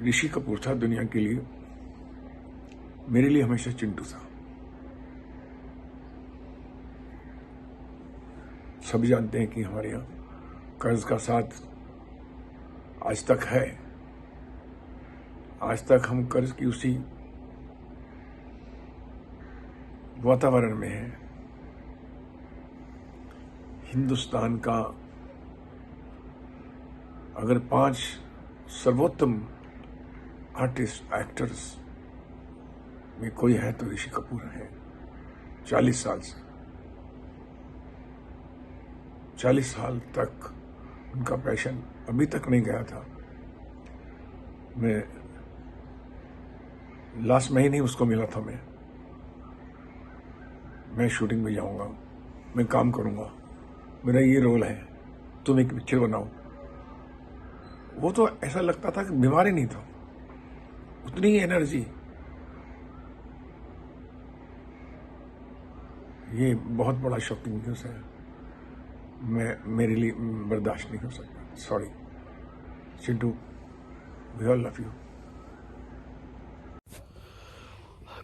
ऋषि कपूर था दुनिया के लिए, मेरे लिए हमेशा चिंटू था। सभी जानते हैं कि हमारे यहाँ कर्ज का साथ आज तक है। आज तक हम कर्ज की उसी वातावरण में हैं। हिंदुस्तान का अगर 5 सर्वोत्तम आर्टिस्ट एक्टर्स में कोई है तो ऋषि कपूर है। 40 साल से 40 साल तक उनका पैशन अभी तक नहीं गया था। मैं लास्ट महीने ही उसको मिला था। मैं शूटिंग में जाऊंगा, मैं काम करूंगा, मेरा ये रोल है, तुम एक पिक्चर बनाओ। वो तो ऐसा लगता था कि बीमार ही नहीं था, उतनी ही एनर्जी। ये बहुत बड़ा शॉकिंग न्यूज़ है। मेरे लिए बर्दाश्त नहीं हो सकता। Sorry Chintu, we all love you.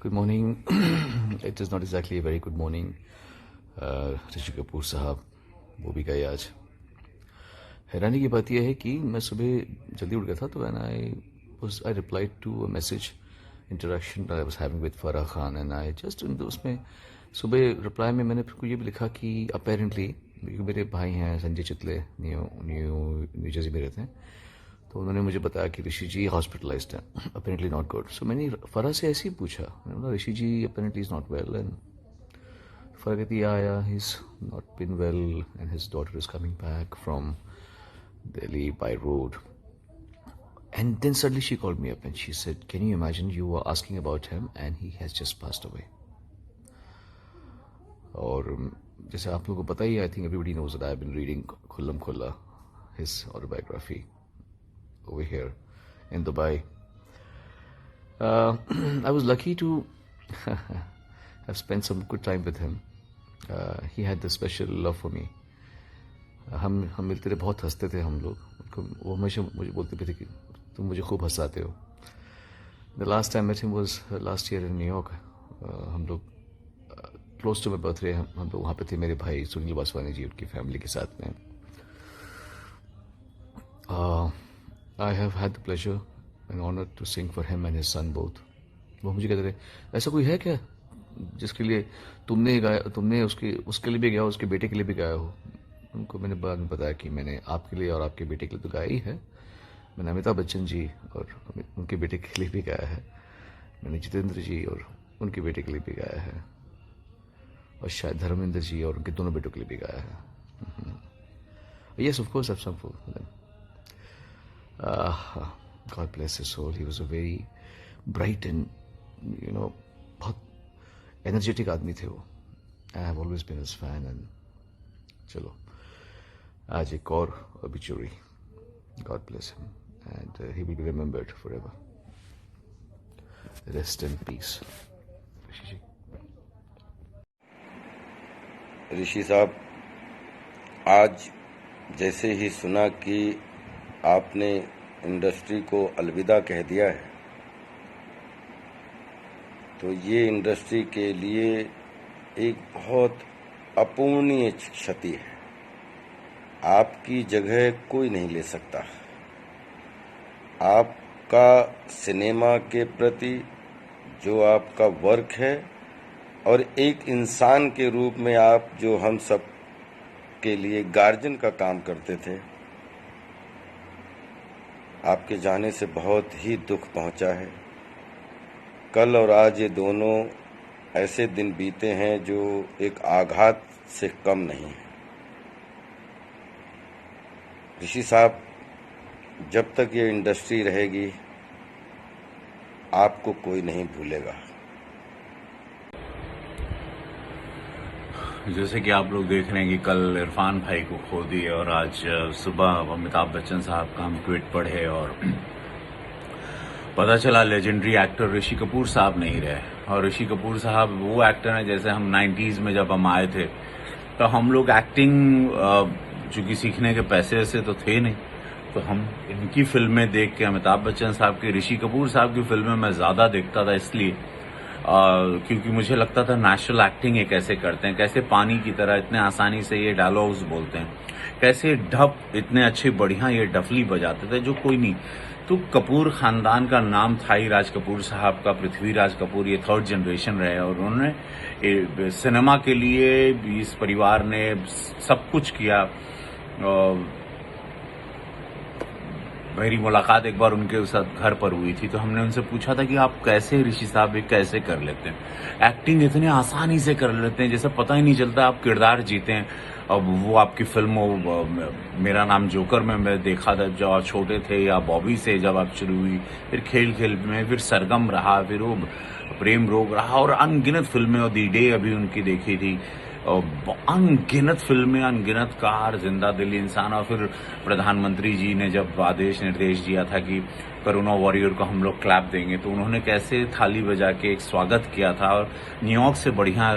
Good morning. It is not exactly a very good morning. Rishi Kapoor साहब वो भी गए आज। हैरानी की बात यह है कि मैं सुबह जल्दी उठ गया था, तो I replied to a message interaction that I was having with Farah Khan, and I just उसमें सुबह रिप्लाई में मैंने फिर ये भी लिखा कि अपेरेंटली मेरे भाई हैं संजय चितले, न्यू जर्सी में रहते हैं, तो उन्होंने मुझे बताया कि ऋषि जी हॉस्पिटलाइज्ड हैं, अपेरेंटली नॉट गुड। सो मैंने फरा से ऐसे ही पूछा, मैंने बोला Rishi ji apparently is not well, and Farah कहती yeah he is not been well and his daughter is coming back from Delhi by road. And then suddenly she called me up and she said, can you imagine you are asking about him and he has just passed away. और जैसे आप लोगों को पता ही, I think everybody knows that I have been reading Khullam Khulla his autobiography over here in Dubai. I was lucky to have spent some good time with him. He had this special love for me. हम मिलते थे, बहुत हंसते थे हम लोग। वो हमेशा मुझे बोलते थे कि तुम मुझे खूब हंसाते हो। The last time I met him was last year in New York. हम लोग close to my birthday हम लोग वहाँ पे थे, मेरे भाई सुनील वासवानी जी उनकी फैमिली के साथ में। I have had the pleasure and honor to sing for him and his son both. वो मुझे कहते थे, ऐसा कोई है क्या जिसके लिए तुमने गाया, तुमने उसके लिए भी गाया, उसके बेटे के लिए भी गाया हो? उनको मैंने बाद में बताया कि मैंने आपके लिए और आपके बेटे के लिए तो गाया ही है। मैंने अमिताभ बच्चन जी और उनके बेटे के लिए भी गाया है, मैंने जितेंद्र जी और उनके बेटे के लिए भी गाया है, और शायद धर्मेंद्र जी और उनके दोनों बेटों के लिए भी गाया है। Yes, of course I've sung for them. God bless his soul. He was a very bright and बहुत एनर्जेटिक आदमी थे वो। I have always been his fan, and चलो आज एक और obituary. God bless him, and he will be remembered forever. Rest in peace. ऋषि साहब, आज जैसे ही सुना कि आपने इंडस्ट्री को अलविदा कह दिया है, तो ये इंडस्ट्री के लिए एक बहुत अपूर्णीय क्षति है। आपकी जगह कोई नहीं ले सकता। आपका सिनेमा के प्रति जो आपका वर्क है, और एक इंसान के रूप में आप जो हम सब के लिए गार्जियन का काम करते थे, आपके जाने से बहुत ही दुख पहुंचा है। कल और आज ये दोनों ऐसे दिन बीते हैं जो एक आघात से कम नहीं है। ऋषि साहब, जब तक ये इंडस्ट्री रहेगी आपको कोई नहीं भूलेगा। जैसे कि आप लोग देख रहे हैं कि कल इरफान भाई को खो दिए, और आज सुबह अमिताभ बच्चन साहब का हम ट्वीट पढ़े और पता चला लेजेंडरी एक्टर ऋषि कपूर साहब नहीं रहे। और ऋषि कपूर साहब वो एक्टर हैं, जैसे हम 90s में जब हम आए थे तो हम लोग एक्टिंग चूंकि सीखने के पैसे ऐसे तो थे नहीं, तो हम इनकी फिल्में देख के, अमिताभ बच्चन साहब की, ऋषि कपूर साहब की फिल्में मैं ज़्यादा देखता था इसलिए क्योंकि मुझे लगता था नेचुरल एक्टिंग ये कैसे करते हैं, कैसे पानी की तरह इतने आसानी से ये डायलॉग्स बोलते हैं, कैसे ढप इतने अच्छे बढ़िया ये डफली बजाते थे जो कोई नहीं। तो कपूर खानदान का नाम था ही राज कपूर साहब का, पृथ्वीराज कपूर, ये थर्ड जनरेशन रहे और उन्होंने सिनेमा के लिए इस परिवार ने सब कुछ किया। मेरी मुलाकात एक बार उनके साथ घर पर हुई थी तो हमने उनसे पूछा था कि आप कैसे, ऋषि साहब ये कैसे कर लेते हैं, एक्टिंग इतने आसानी से कर लेते हैं जैसे पता ही नहीं चलता आप किरदार जीते हैं। अब वो आपकी फिल्म मेरा नाम जोकर में मैं देखा था जब आप छोटे थे, या बॉबी से जब आप शुरू हुई, फिर खेल खेल में, फिर सरगम रहा, फिर वो प्रेम रोग रहा और अनगिनत फिल्में, और दी डे अभी उनकी देखी थी, अनगिनत फिल्में, अनगिनत कार, जिंदा दिल इंसान। और फिर प्रधानमंत्री जी ने जब आदेश निर्देश दिया था कि कोरोना वॉरियर को हम लोग क्लैप देंगे तो उन्होंने कैसे थाली बजा के एक स्वागत किया था और न्यूयॉर्क से बढ़िया